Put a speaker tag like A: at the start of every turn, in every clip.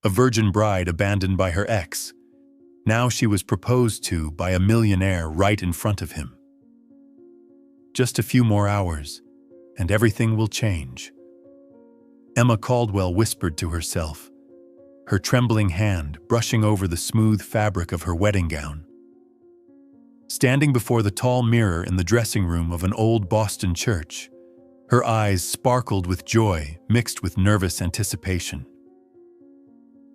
A: a virgin bride abandoned by her ex. Now she was proposed to by a millionaire right in front of him. Just a few more hours, and everything will change. Emma Caldwell whispered to herself, her trembling hand brushing over the smooth fabric of her wedding gown. Standing before the tall mirror in the dressing room of an old Boston church, her eyes sparkled with joy mixed with nervous anticipation.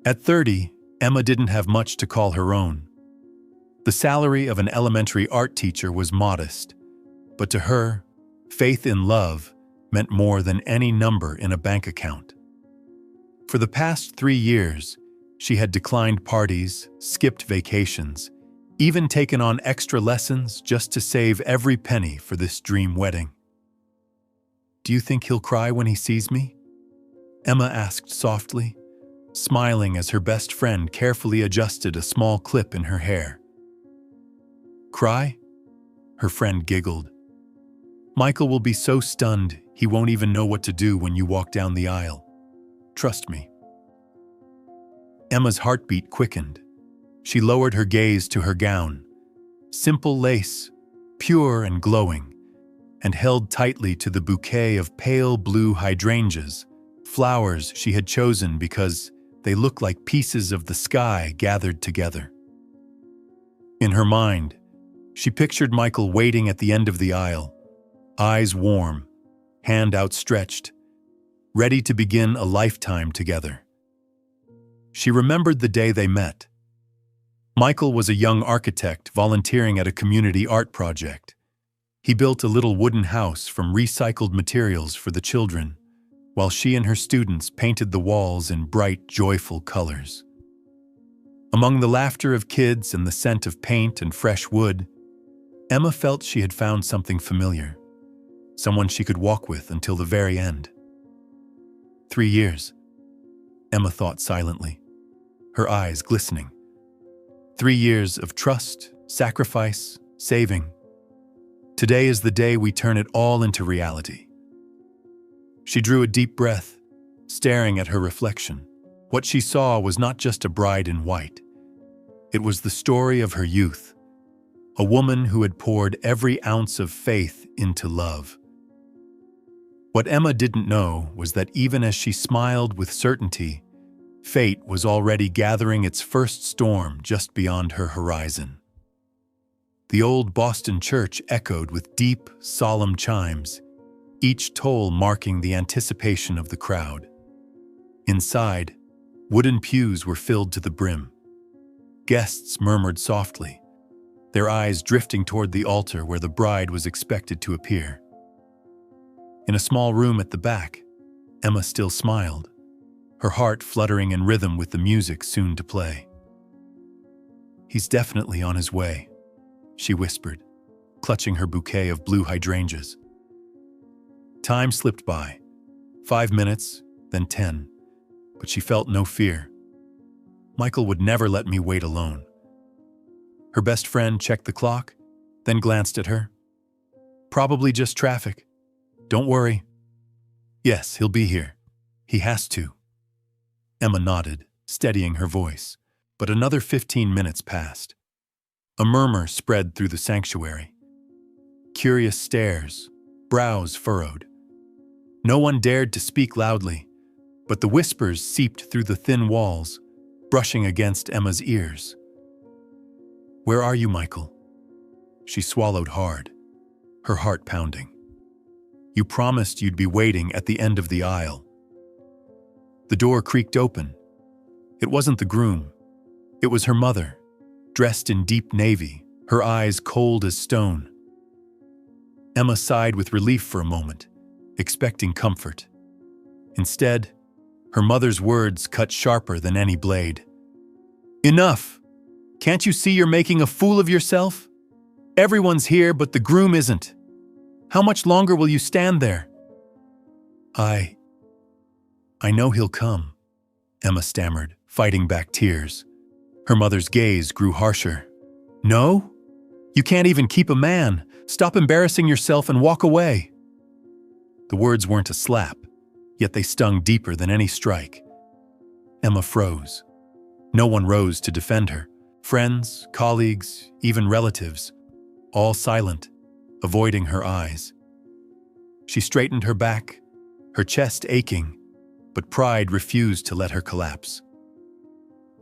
A: At 30, Emma didn't have much to call her own. The salary of an elementary art teacher was modest, but to her, faith in love meant more than any number in a bank account. For the past 3 years, she had declined parties, skipped vacations, even taken on extra lessons just to save every penny for this dream wedding. "Do you think he'll cry when he sees me?" Emma asked softly, smiling as her best friend carefully adjusted a small clip in her hair. "Cry?" Her friend giggled. "Michael will be so stunned he won't even know what to do when you walk down the aisle. Trust me." Emma's heartbeat quickened. She lowered her gaze to her gown, simple lace, pure and glowing, and held tightly to the bouquet of pale blue hydrangeas, flowers she had chosen because they looked like pieces of the sky gathered together. In her mind, she pictured Michael waiting at the end of the aisle, eyes warm, hand outstretched, ready to begin a lifetime together. She remembered the day they met. Michael was a young architect volunteering at a community art project. He built a little wooden house from recycled materials for the children, while she and her students painted the walls in bright, joyful colors. Among the laughter of kids and the scent of paint and fresh wood, Emma felt she had found something familiar, someone she could walk with until the very end. 3 years, Emma thought silently, her eyes glistening. 3 years of trust, sacrifice, saving. Today is the day we turn it all into reality. She drew a deep breath, staring at her reflection. What she saw was not just a bride in white. It was the story of her youth, a woman who had poured every ounce of faith into love. What Emma didn't know was that even as she smiled with certainty, fate was already gathering its first storm just beyond her horizon. The old Boston church echoed with deep, solemn chimes, each toll marking the anticipation of the crowd. Inside, wooden pews were filled to the brim. Guests murmured softly, their eyes drifting toward the altar where the bride was expected to appear. In a small room at the back, Emma still smiled, her heart fluttering in rhythm with the music soon to play. "He's definitely on his way," she whispered, clutching her bouquet of blue hydrangeas. Time slipped by, 5 minutes, then 10, but she felt no fear. Michael would never let me wait alone. Her best friend checked the clock, then glanced at her. "Probably just traffic. Don't worry." "Yes, he'll be here. He has to." Emma nodded, steadying her voice, but another 15 minutes passed. A murmur spread through the sanctuary. Curious stares, brows furrowed. No one dared to speak loudly, but the whispers seeped through the thin walls, brushing against Emma's ears. "Where are you, Michael?" She swallowed hard, her heart pounding. "You promised you'd be waiting at the end of the aisle." The door creaked open. It wasn't the groom. It was her mother, dressed in deep navy, her eyes cold as stone. Emma sighed with relief for a moment, expecting comfort. Instead, her mother's words cut sharper than any blade. "Enough! Can't you see you're making a fool of yourself? Everyone's here, but the groom isn't. How much longer will you stand there?" I know he'll come," Emma stammered, fighting back tears. Her mother's gaze grew harsher. "No? You can't even keep a man. Stop embarrassing yourself and walk away." The words weren't a slap, yet they stung deeper than any strike. Emma froze. No one rose to defend her. Friends, colleagues, even relatives, all silent, avoiding her eyes. She straightened her back, her chest aching, but pride refused to let her collapse.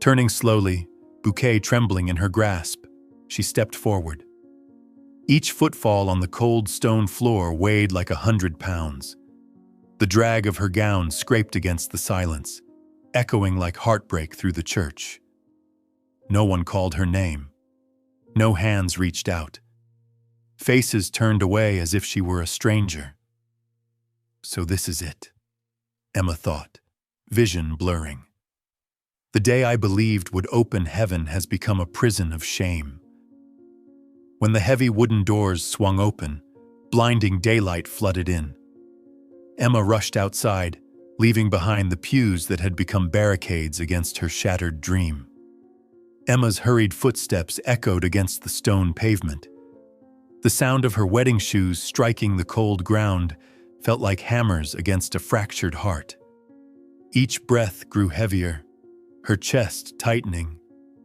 A: Turning slowly, bouquet trembling in her grasp, she stepped forward. Each footfall on the cold stone floor weighed like 100 pounds. The drag of her gown scraped against the silence, echoing like heartbreak through the church. No one called her name. No hands reached out. Faces turned away as if she were a stranger. So this is it, Emma thought, vision blurring. The day I believed would open heaven has become a prison of shame. When the heavy wooden doors swung open, blinding daylight flooded in. Emma rushed outside, leaving behind the pews that had become barricades against her shattered dream. Emma's hurried footsteps echoed against the stone pavement. The sound of her wedding shoes striking the cold ground felt like hammers against a fractured heart. Each breath grew heavier, her chest tightening,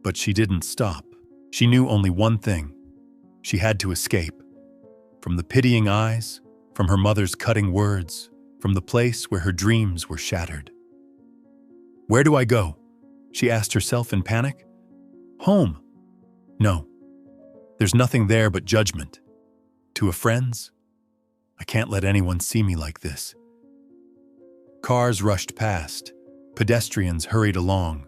A: but she didn't stop. She knew only one thing. She had to escape. From the pitying eyes, from her mother's cutting words, from the place where her dreams were shattered. Where do I go? She asked herself in panic. Home. No. There's nothing there but judgment. To a friend's? I can't let anyone see me like this. Cars rushed past. Pedestrians hurried along.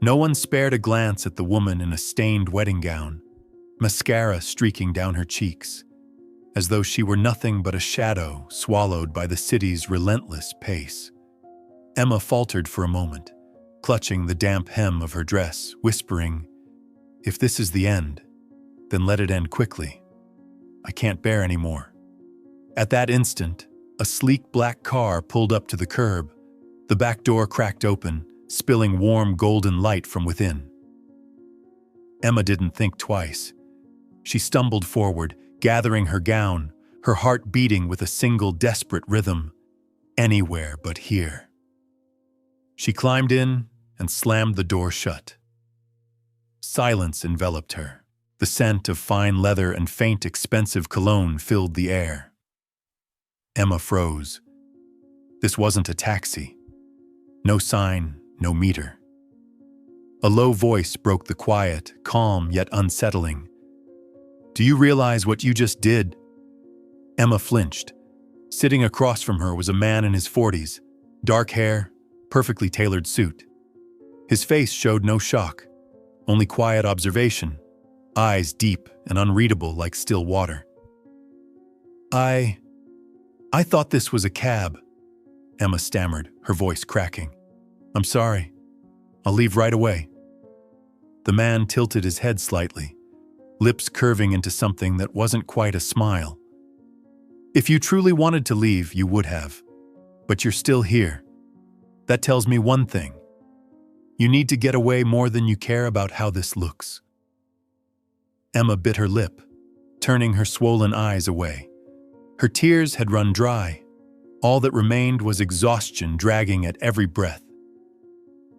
A: No one spared a glance at the woman in a stained wedding gown, mascara streaking down her cheeks, as though she were nothing but a shadow swallowed by the city's relentless pace. Emma faltered for a moment, clutching the damp hem of her dress, whispering, "If this is the end, then let it end quickly. I can't bear any more." At that instant, a sleek black car pulled up to the curb. The back door cracked open, spilling warm golden light from within. Emma didn't think twice. She stumbled forward, gathering her gown, her heart beating with a single desperate rhythm. Anywhere but here. She climbed in and slammed the door shut. Silence enveloped her. The scent of fine leather and faint, expensive cologne filled the air. Emma froze. This wasn't a taxi. No sign, no meter. A low voice broke the quiet, calm yet unsettling. "Do you realize what you just did?" Emma flinched. Sitting across from her was a man in his 40s, dark hair, perfectly tailored suit. His face showed no shock, only quiet observation, eyes deep and unreadable like still water. I thought this was a cab," Emma stammered, her voice cracking. "I'm sorry. I'll leave right away." The man tilted his head slightly, lips curving into something that wasn't quite a smile. "If you truly wanted to leave, you would have. But you're still here. That tells me one thing. You need to get away more than you care about how this looks." Emma bit her lip, turning her swollen eyes away. Her tears had run dry. All that remained was exhaustion dragging at every breath.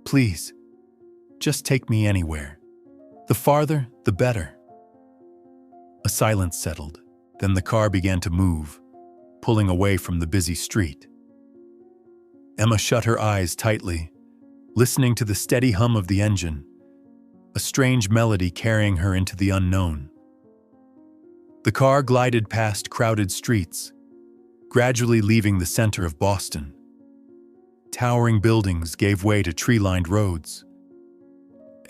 A: "Please, just take me anywhere. The farther, the better." A silence settled. Then the car began to move, pulling away from the busy street. Emma shut her eyes tightly, listening to the steady hum of the engine, a strange melody carrying her into the unknown. The car glided past crowded streets, gradually leaving the center of Boston. Towering buildings gave way to tree-lined roads.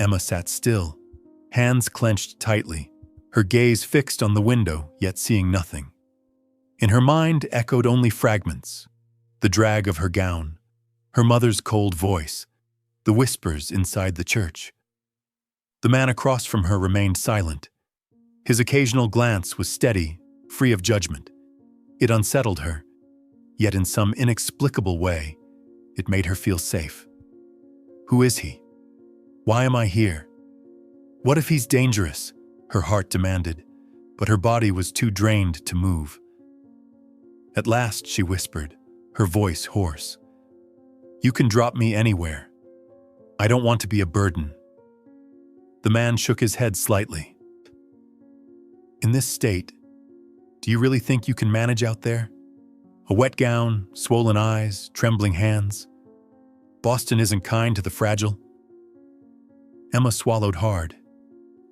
A: Emma sat still, hands clenched tightly, her gaze fixed on the window, yet seeing nothing. In her mind echoed only fragments: the drag of her gown, her mother's cold voice, the whispers inside the church. The man across from her remained silent. His occasional glance was steady, free of judgment. It unsettled her, yet in some inexplicable way, it made her feel safe. Who is he? Why am I here? What if he's dangerous? Her heart demanded, but her body was too drained to move. At last, she whispered, her voice hoarse. "You can drop me anywhere. I don't want to be a burden." The man shook his head slightly. "In this state, do you really think you can manage out there? A wet gown, swollen eyes, trembling hands. Boston isn't kind to the fragile." Emma swallowed hard.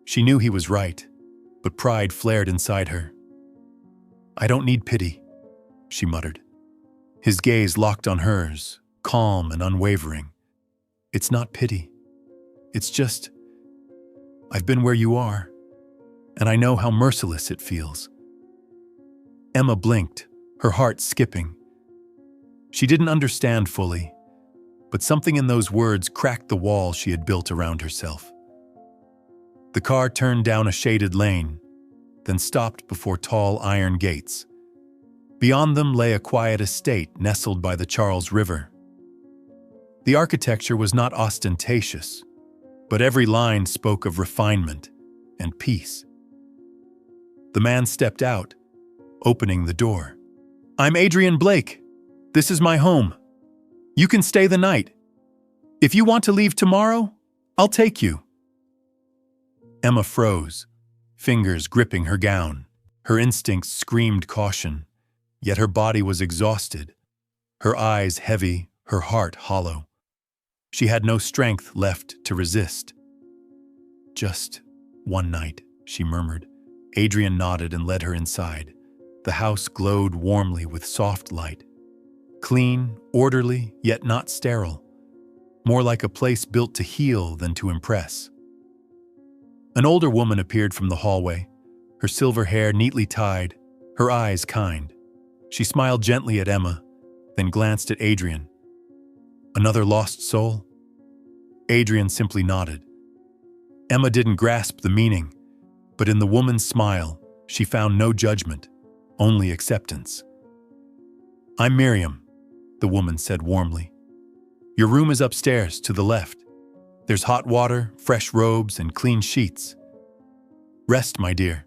A: She knew he was right, but pride flared inside her. "I don't need pity," she muttered. His gaze locked on hers, calm and unwavering. "It's not pity. It's just, I've been where you are, and I know how merciless it feels." Emma blinked, her heart skipping. She didn't understand fully, but something in those words cracked the wall she had built around herself. The car turned down a shaded lane, then stopped before tall iron gates. Beyond them lay a quiet estate nestled by the Charles River. The architecture was not ostentatious, but every line spoke of refinement and peace. The man stepped out, opening the door. "I'm Adrian Blake. This is my home. You can stay the night. If you want to leave tomorrow, I'll take you." Emma froze, fingers gripping her gown. Her instincts screamed caution, yet her body was exhausted, her eyes heavy, her heart hollow. She had no strength left to resist. "Just one night," she murmured. Adrian nodded and led her inside. The house glowed warmly with soft light. Clean, orderly, yet not sterile. More like a place built to heal than to impress. An older woman appeared from the hallway, her silver hair neatly tied, her eyes kind. She smiled gently at Emma, then glanced at Adrian. "Another lost soul?" Adrian simply nodded. Emma didn't grasp the meaning, but in the woman's smile, she found no judgment, only acceptance. "I'm Miriam," the woman said warmly. "Your room is upstairs, to the left. There's hot water, fresh robes, and clean sheets. Rest, my dear."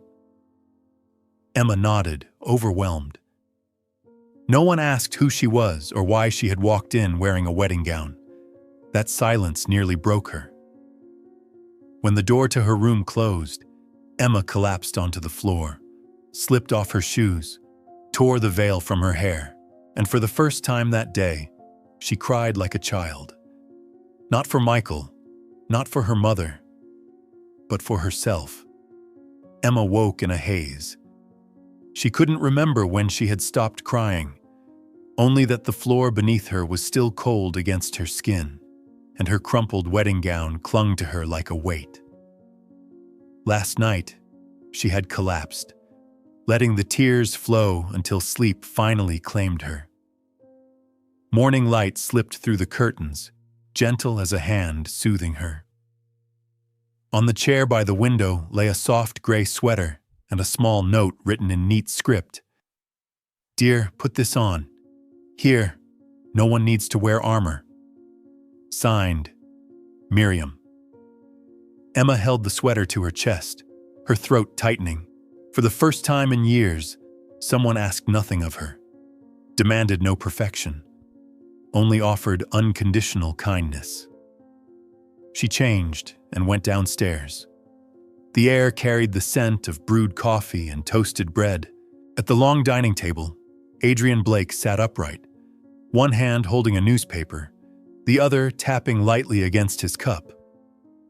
A: Emma nodded, overwhelmed. No one asked who she was or why she had walked in wearing a wedding gown. That silence nearly broke her. When the door to her room closed, Emma collapsed onto the floor, slipped off her shoes, tore the veil from her hair, and for the first time that day, she cried like a child. Not for Michael, not for her mother, but for herself. Emma woke in a haze. She couldn't remember when she had stopped crying, only that the floor beneath her was still cold against her skin, and her crumpled wedding gown clung to her like a weight. Last night, she had collapsed, letting the tears flow until sleep finally claimed her. Morning light slipped through the curtains, gentle as a hand soothing her. On the chair by the window lay a soft gray sweater and a small note written in neat script. "Dear, put this on. Here, no one needs to wear armor." Signed, Miriam. Emma held the sweater to her chest, her throat tightening. For the first time in years, someone asked nothing of her, demanded no perfection, only offered unconditional kindness. She changed and went downstairs. The air carried the scent of brewed coffee and toasted bread. At the long dining table, Adrian Blake sat upright, one hand holding a newspaper, the other tapping lightly against his cup.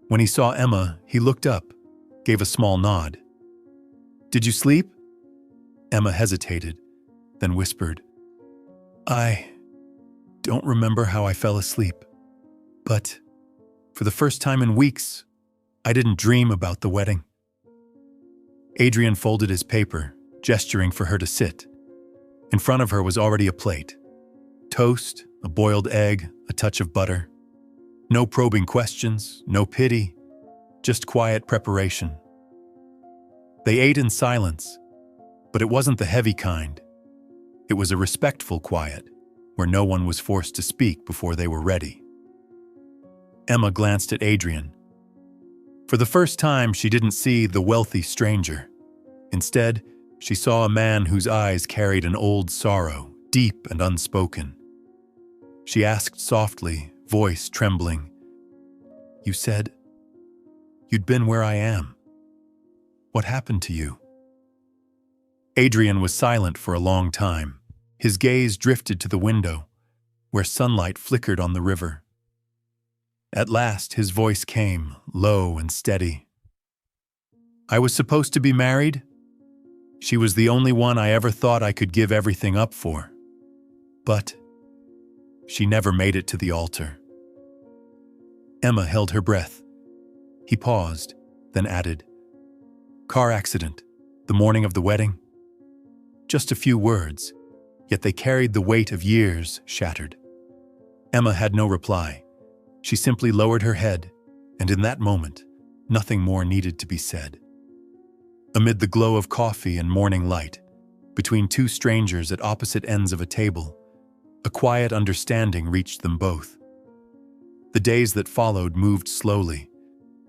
A: When he saw Emma, he looked up, gave a small nod. "Did you sleep?" Emma hesitated, then whispered, "I don't remember how I fell asleep, but for the first time in weeks, I didn't dream about the wedding." Adrian folded his paper, gesturing for her to sit. In front of her was already a plate. Toast, a boiled egg, a touch of butter. No probing questions, no pity, just quiet preparation. They ate in silence, but it wasn't the heavy kind. It was a respectful quiet, where no one was forced to speak before they were ready. Emma glanced at Adrian. For the first time, she didn't see the wealthy stranger. Instead, she saw a man whose eyes carried an old sorrow, deep and unspoken. She asked softly, voice trembling, You said you'd been where I am. What happened to you?" Adrian was silent for a long time. His gaze drifted to the window, where sunlight flickered on the river. At last, his voice came, low and steady. "I was supposed to be married. She was the only one I ever thought I could give everything up for. But she never made it to the altar." Emma held her breath. He paused, then added, "Car accident, the morning of the wedding." Just a few words, yet they carried the weight of years shattered. Emma had no reply. She simply lowered her head, and in that moment, nothing more needed to be said. Amid the glow of coffee and morning light, between two strangers at opposite ends of a table, a quiet understanding reached them both. The days that followed moved slowly,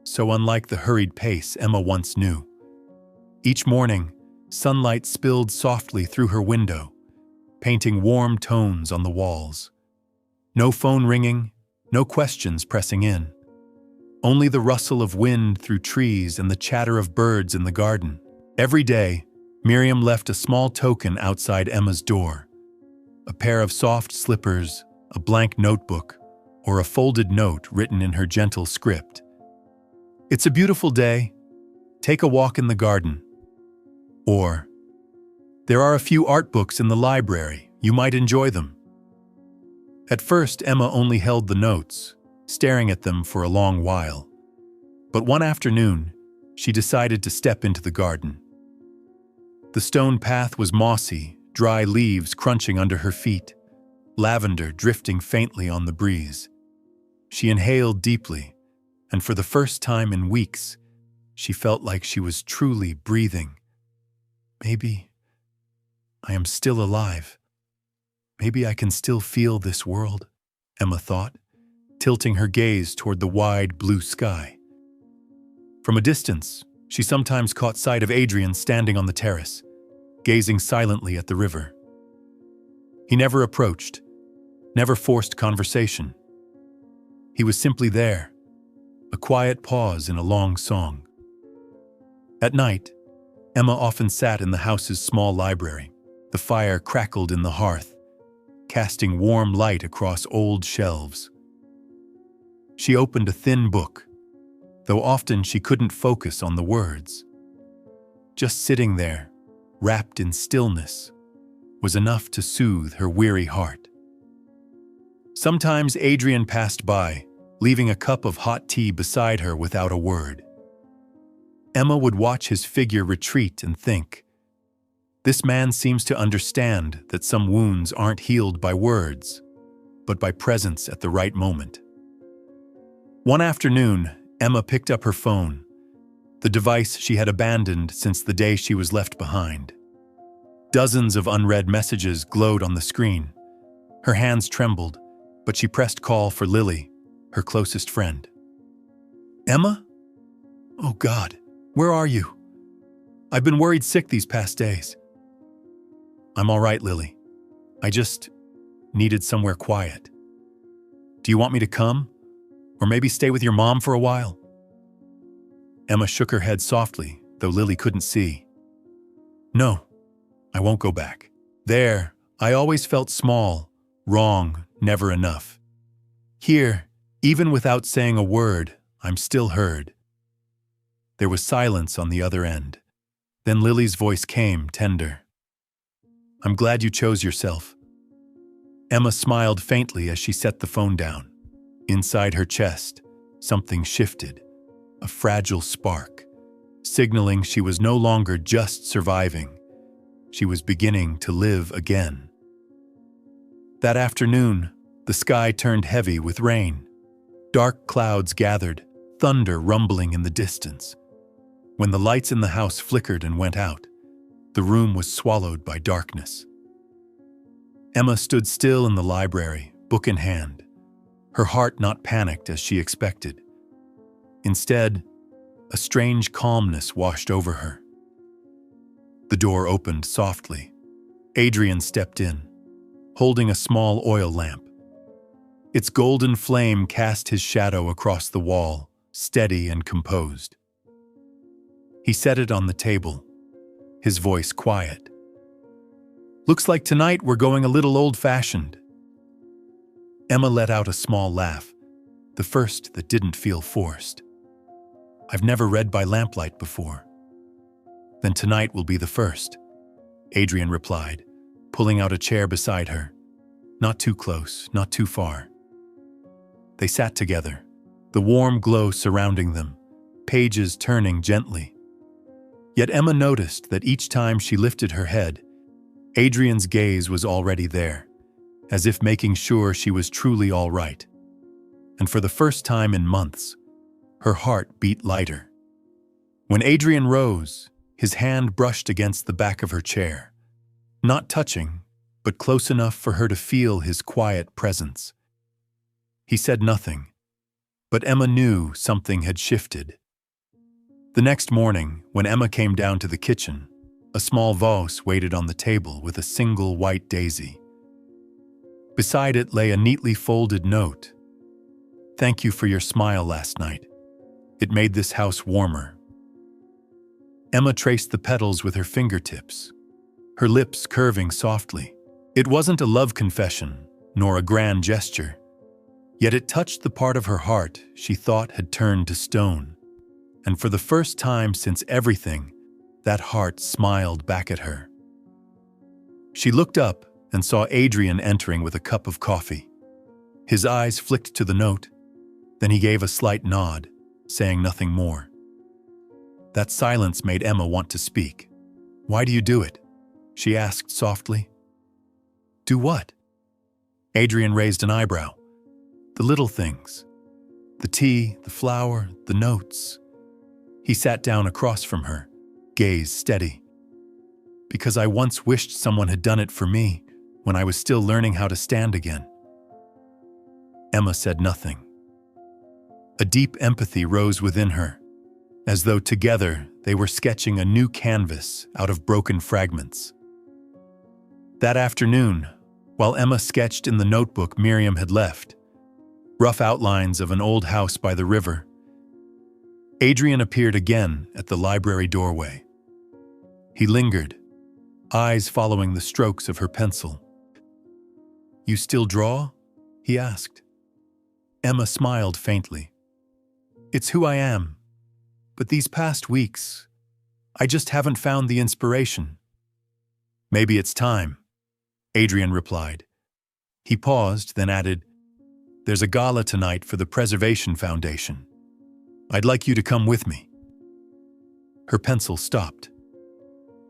A: so unlike the hurried pace Emma once knew. Each morning, sunlight spilled softly through her window, painting warm tones on the walls. No phone ringing, no questions pressing in. Only the rustle of wind through trees and the chatter of birds in the garden. Every day, Miriam left a small token outside Emma's door. A pair of soft slippers, a blank notebook, or a folded note written in her gentle script. "It's a beautiful day. Take a walk in the garden." Or, "There are a few art books in the library. You might enjoy them." At first, Emma only held the notes, staring at them for a long while. But one afternoon, she decided to step into the garden. The stone path was mossy, dry leaves crunching under her feet, lavender drifting faintly on the breeze. She inhaled deeply, and for the first time in weeks, she felt like she was truly breathing. "Maybe I am still alive. Maybe I can still feel this world," Emma thought, tilting her gaze toward the wide blue sky. From a distance, she sometimes caught sight of Adrian standing on the terrace, gazing silently at the river. He never approached, never forced conversation. He was simply there, a quiet pause in a long song. At night, Emma often sat in the house's small library. The fire crackled in the hearth, casting warm light across old shelves. She opened a thin book, though often she couldn't focus on the words. Just sitting there, wrapped in stillness, was enough to soothe her weary heart. Sometimes Adrian passed by, leaving a cup of hot tea beside her without a word. Emma would watch his figure retreat and think, "This man seems to understand that some wounds aren't healed by words, but by presence at the right moment." One afternoon, Emma picked up her phone, the device she had abandoned since the day she was left behind. Dozens of unread messages glowed on the screen. Her hands trembled, but she pressed call for Lily, her closest friend. "Emma? Oh God, where are you? I've been worried sick these past days." "I'm all right, Lily. I just needed somewhere quiet. Do you want me to come? Or maybe stay with your mom for a while?" Emma shook her head softly, though Lily couldn't see. "No, I won't go back. There, I always felt small, wrong, never enough. Here, even without saying a word, I'm still heard." There was silence on the other end. Then Lily's voice came, tender. "I'm glad you chose yourself." Emma smiled faintly as she set the phone down. Inside her chest, something shifted, a fragile spark, signaling she was no longer just surviving. She was beginning to live again. That afternoon, the sky turned heavy with rain. Dark clouds gathered, thunder rumbling in the distance. When the lights in the house flickered and went out, the room was swallowed by darkness. Emma stood still in the library, book in hand, her heart not panicked as she expected. Instead, a strange calmness washed over her. The door opened softly. Adrian stepped in, holding a small oil lamp. Its golden flame cast his shadow across the wall, steady and composed. He set it on the table, his voice quiet. "Looks like tonight we're going a little old-fashioned." Emma let out a small laugh, the first that didn't feel forced. "I've never read by lamplight before." "Then tonight will be the first," Adrian replied, pulling out a chair beside her. Not too close, not too far. They sat together, the warm glow surrounding them, pages turning gently. Yet Emma noticed that each time she lifted her head, Adrian's gaze was already there, as if making sure she was truly all right. And for the first time in months, her heart beat lighter. When Adrian rose, his hand brushed against the back of her chair, not touching, but close enough for her to feel his quiet presence. He said nothing, but Emma knew something had shifted. The next morning, when Emma came down to the kitchen, a small vase waited on the table with a single white daisy. Beside it lay a neatly folded note. "Thank you for your smile last night. It made this house warmer." Emma traced the petals with her fingertips, her lips curving softly. It wasn't a love confession, nor a grand gesture, yet it touched the part of her heart she thought had turned to stone. And for the first time since everything, that heart smiled back at her. She looked up and saw Adrian entering with a cup of coffee. His eyes flicked to the note, then he gave a slight nod, saying nothing more. That silence made Emma want to speak. "Why do you do it?" she asked softly. "Do what?" Adrian raised an eyebrow. "The little things. The tea, the flower, the notes." He sat down across from her, gaze steady. "Because I once wished someone had done it for me when I was still learning how to stand again." Emma said nothing. A deep empathy rose within her, as though together they were sketching a new canvas out of broken fragments. That afternoon, while Emma sketched in the notebook Miriam had left, rough outlines of an old house by the river, Adrian appeared again at the library doorway. He lingered, eyes following the strokes of her pencil. "You still draw?" he asked. Emma smiled faintly. "It's who I am, but these past weeks, I just haven't found the inspiration." "Maybe it's time," Adrian replied. He paused, then added, "There's a gala tonight for the Preservation Foundation. I'd like you to come with me." Her pencil stopped.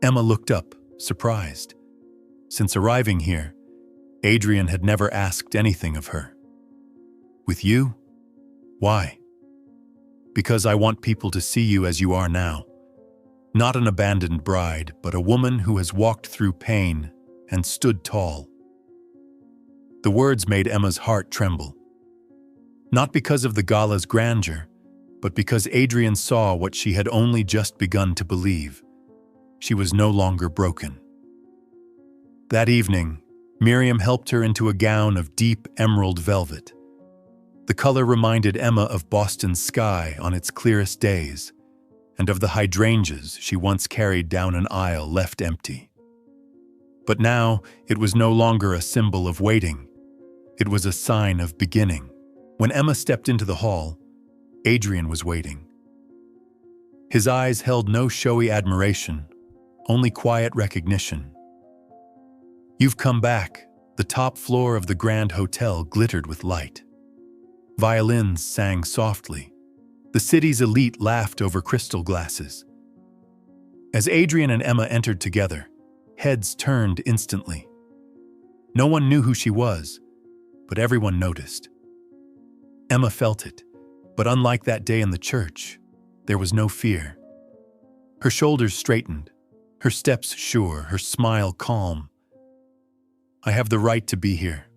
A: Emma looked up, surprised. Since arriving here, Adrian had never asked anything of her. "With you? Why?" "Because I want people to see you as you are now. Not an abandoned bride, but a woman who has walked through pain and stood tall." The words made Emma's heart tremble. Not because of the gala's grandeur, but because Adrian saw what she had only just begun to believe. She was no longer broken. That evening, Miriam helped her into a gown of deep emerald velvet. The color reminded Emma of Boston's sky on its clearest days, and of the hydrangeas she once carried down an aisle left empty. But now it was no longer a symbol of waiting. It was a sign of beginning. When Emma stepped into the hall, Adrian was waiting. His eyes held no showy admiration, only quiet recognition. "You've come back." The top floor of the Grand Hotel glittered with light. Violins sang softly. The city's elite laughed over crystal glasses. As Adrian and Emma entered together, heads turned instantly. No one knew who she was, but everyone noticed. Emma felt it, but unlike that day in the church, there was no fear. Her shoulders straightened, her steps sure, her smile calm. "I have the right to be here.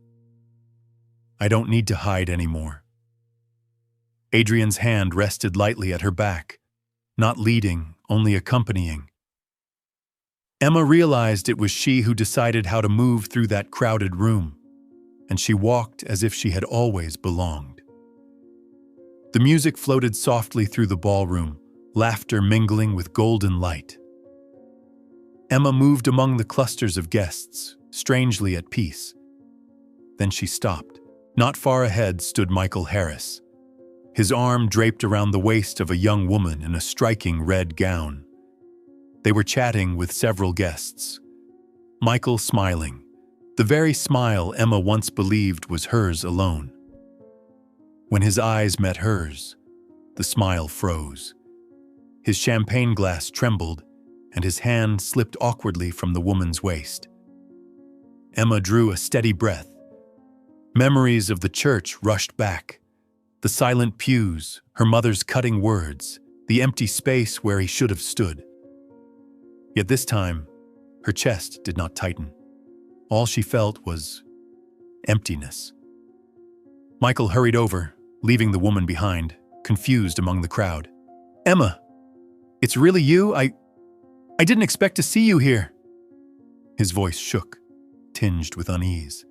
A: I don't need to hide anymore." Adrian's hand rested lightly at her back, not leading, only accompanying. Emma realized it was she who decided how to move through that crowded room. and she walked as if she had always belonged. The music floated softly through the ballroom, laughter mingling with golden light. Emma moved among the clusters of guests, strangely at peace. Then she stopped. Not far ahead stood Michael Harris, his arm draped around the waist of a young woman in a striking red gown. They were chatting with several guests. Michael smiling, the very smile Emma once believed was hers alone. When his eyes met hers, the smile froze. His champagne glass trembled, and his hand slipped awkwardly from the woman's waist. Emma drew a steady breath. Memories of the church rushed back. The silent pews, her mother's cutting words, the empty space where he should have stood. Yet this time, her chest did not tighten. All she felt was emptiness. Michael hurried over, leaving the woman behind, confused among the crowd. "Emma, it's really you? I didn't expect to see you here." His voice shook, tinged with unease.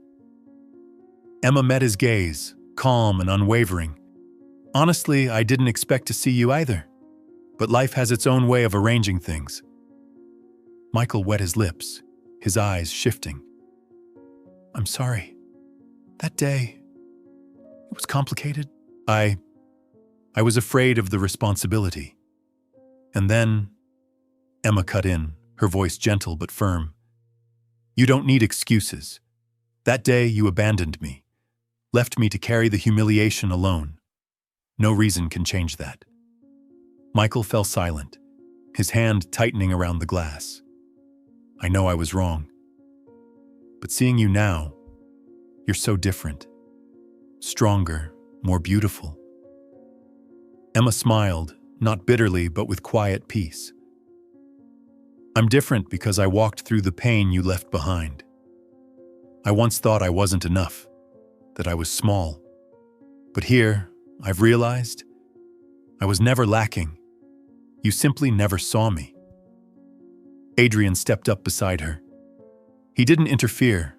A: Emma met his gaze, calm and unwavering. "Honestly, I didn't expect to see you either. But life has its own way of arranging things." Michael wet his lips, his eyes shifting. "I'm sorry. That day, it was complicated. I was afraid of the responsibility." And then, Emma cut in, her voice gentle but firm. "You don't need excuses. That day you abandoned me, left me to carry the humiliation alone. No reason can change that." Michael fell silent, his hand tightening around the glass. "I know I was wrong. But seeing you now, you're so different. Stronger, more beautiful." Emma smiled, not bitterly but with quiet peace. "I'm different because I walked through the pain you left behind. I once thought I wasn't enough, that I was small. But here, I've realized I was never lacking. You simply never saw me." Adrian stepped up beside her. He didn't interfere,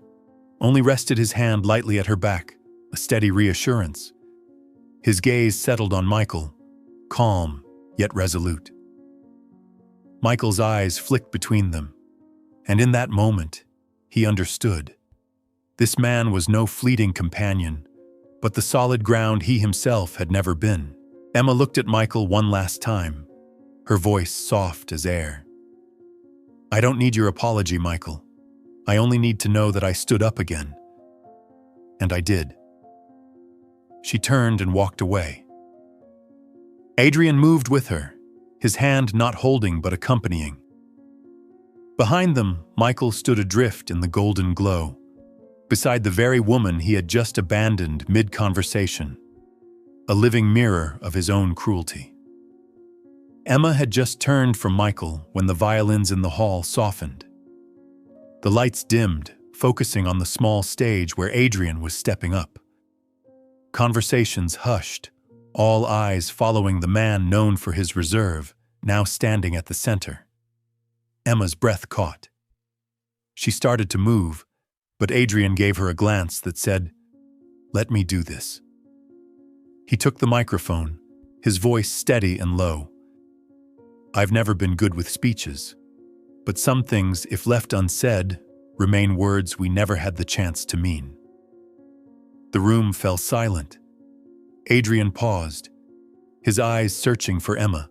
A: only rested his hand lightly at her back, a steady reassurance. His gaze settled on Michael, calm yet resolute. Michael's eyes flicked between them, and in that moment, he understood. This man was no fleeting companion, but the solid ground he himself had never been. Emma looked at Michael one last time, her voice soft as air. "I don't need your apology, Michael. I only need to know that I stood up again." And I did. She turned and walked away. Adrian moved with her, his hand not holding but accompanying. Behind them, Michael stood adrift in the golden glow, beside the very woman he had just abandoned mid-conversation, a living mirror of his own cruelty. Emma had just turned from Michael when the violins in the hall softened. The lights dimmed, focusing on the small stage where Adrian was stepping up. Conversations hushed, all eyes following the man known for his reserve, now standing at the center. Emma's breath caught. She started to move, but Adrian gave her a glance that said, "Let me do this." He took the microphone, his voice steady and low. "I've never been good with speeches, but some things, if left unsaid, remain words we never had the chance to mean." The room fell silent. Adrian paused, his eyes searching for Emma.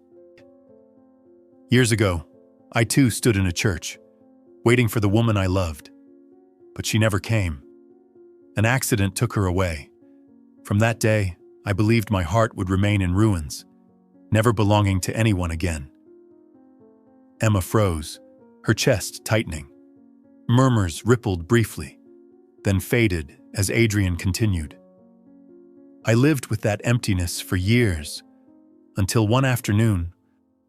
A: "Years ago, I too stood in a church, waiting for the woman I loved. But she never came. An accident took her away. From that day, I believed my heart would remain in ruins, never belonging to anyone again." Emma froze, her chest tightening. Murmurs rippled briefly, then faded as Adrian continued. "I lived with that emptiness for years, until one afternoon,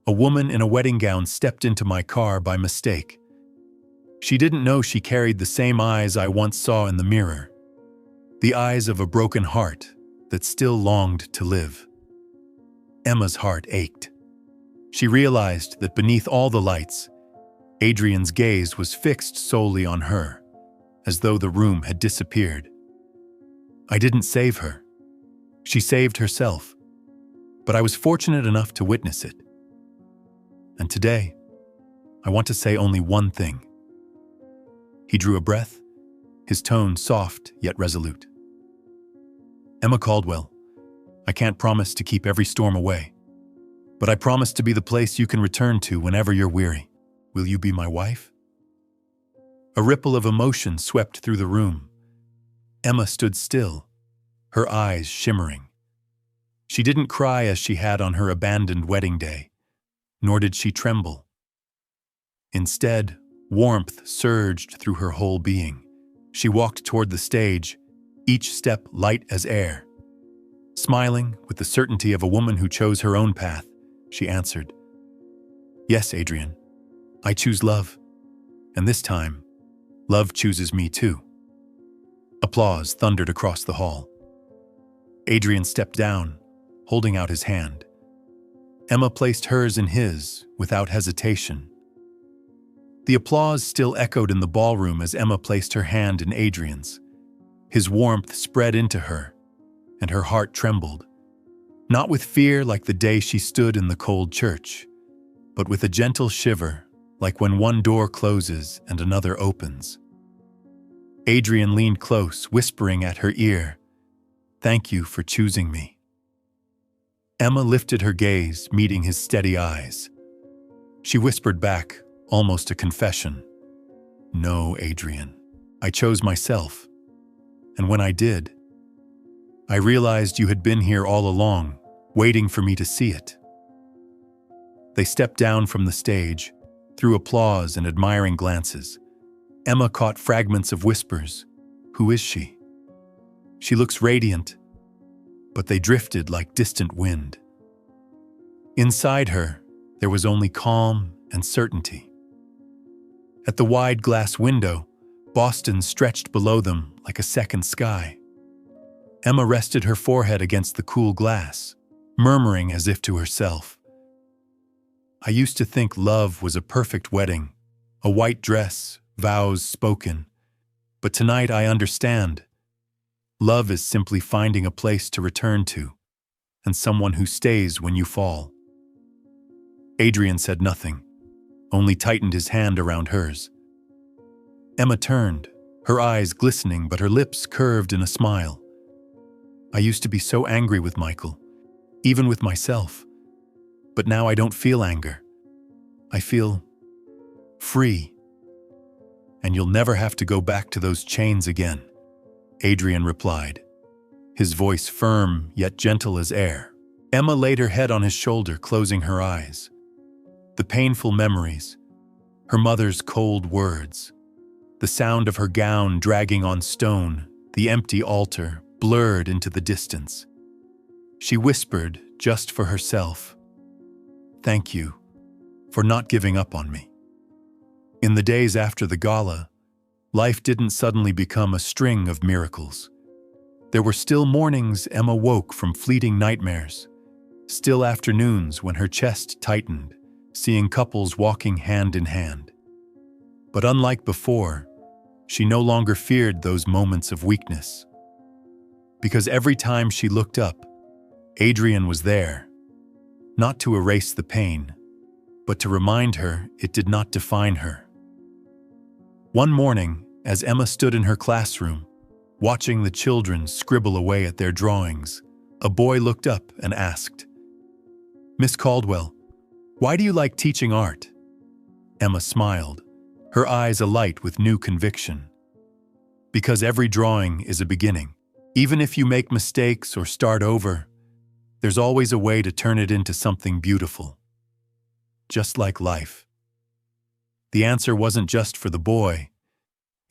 A: a woman in a wedding gown stepped into my car by mistake. She didn't know she carried the same eyes I once saw in the mirror, the eyes of a broken heart that still longed to live." Emma's heart ached. She realized that beneath all the lights, Adrian's gaze was fixed solely on her, as though the room had disappeared. I didn't save her. She saved herself. But I was fortunate enough to witness it. And today, I want to say only one thing. He drew a breath, his tone soft yet resolute. Emma Caldwell, I can't promise to keep every storm away, but I promise to be the place you can return to whenever you're weary. Will you be my wife? A ripple of emotion swept through the room. Emma stood still, her eyes shimmering. She didn't cry as she had on her abandoned wedding day, nor did she tremble. Instead, warmth surged through her whole being. She walked toward the stage, each step light as air. Smiling, with the certainty of a woman who chose her own path, she answered, "Yes, Adrian, I choose love, and this time, love chooses me too." Applause thundered across the hall. Adrian stepped down, holding out his hand. Emma placed hers in his, without hesitation. The applause still echoed in the ballroom as Emma placed her hand in Adrian's. His warmth spread into her, and her heart trembled, not with fear like the day she stood in the cold church, but with a gentle shiver, like when one door closes and another opens. Adrian leaned close, whispering at her ear, "Thank you for choosing me." Emma lifted her gaze, meeting his steady eyes. She whispered back, almost a confession, "No, Adrian, I chose myself. And when I did, I realized you had been here all along, waiting for me to see it." They stepped down from the stage, through applause and admiring glances. Emma caught fragments of whispers. Who is she? She looks radiant, but they drifted like distant wind. Inside her, there was only calm and certainty. At the wide glass window, Boston stretched below them like a second sky. Emma rested her forehead against the cool glass, murmuring as if to herself, "I used to think love was a perfect wedding, a white dress, vows spoken. But tonight I understand. Love is simply finding a place to return to, and someone who stays when you fall." Adrian said nothing, only tightened his hand around hers. Emma turned, her eyes glistening but her lips curved in a smile. "I used to be so angry with Michael, even with myself. But now I don't feel anger. I feel free. And you'll never have to go back to those chains again," Adrian replied, his voice firm yet gentle as air. Emma laid her head on his shoulder, closing her eyes. The painful memories, her mother's cold words, the sound of her gown dragging on stone, the empty altar, blurred into the distance. She whispered, just for herself, "Thank you for not giving up on me." In the days after the gala, life didn't suddenly become a string of miracles. There were still mornings Emma woke from fleeting nightmares, still afternoons when her chest tightened, seeing couples walking hand in hand. But unlike before, she no longer feared those moments of weakness. Because every time she looked up, Adrian was there, not to erase the pain, but to remind her it did not define her. One morning, as Emma stood in her classroom, watching the children scribble away at their drawings, a boy looked up and asked, "Miss Caldwell, why do you like teaching art?" Emma smiled, her eyes alight with new conviction. "Because every drawing is a beginning. Even if you make mistakes or start over, there's always a way to turn it into something beautiful. Just like life." The answer wasn't just for the boy,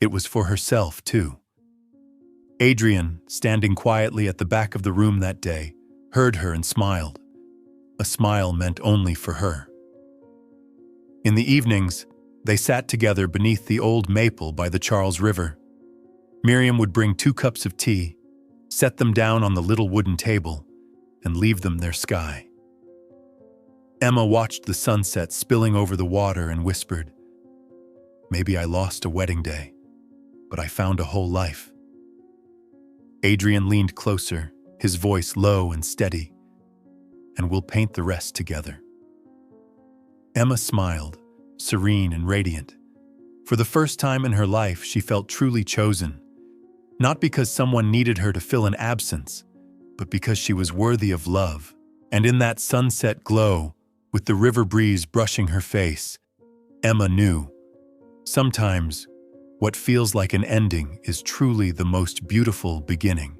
A: it was for herself too. Adrian, standing quietly at the back of the room that day, heard her and smiled. A smile meant only for her. In the evenings, they sat together beneath the old maple by the Charles River. Miriam would bring 2 cups of tea, set them down on the little wooden table, and leave them their sky. Emma watched the sunset spilling over the water and whispered, "Maybe I lost a wedding day, but I found a whole life." Adrian leaned closer, his voice low and steady. "And we'll paint the rest together." Emma smiled, serene and radiant. For the first time in her life, she felt truly chosen. Not because someone needed her to fill an absence, but because she was worthy of love. And in that sunset glow, with the river breeze brushing her face, Emma knew. Sometimes, what feels like an ending is truly the most beautiful beginning.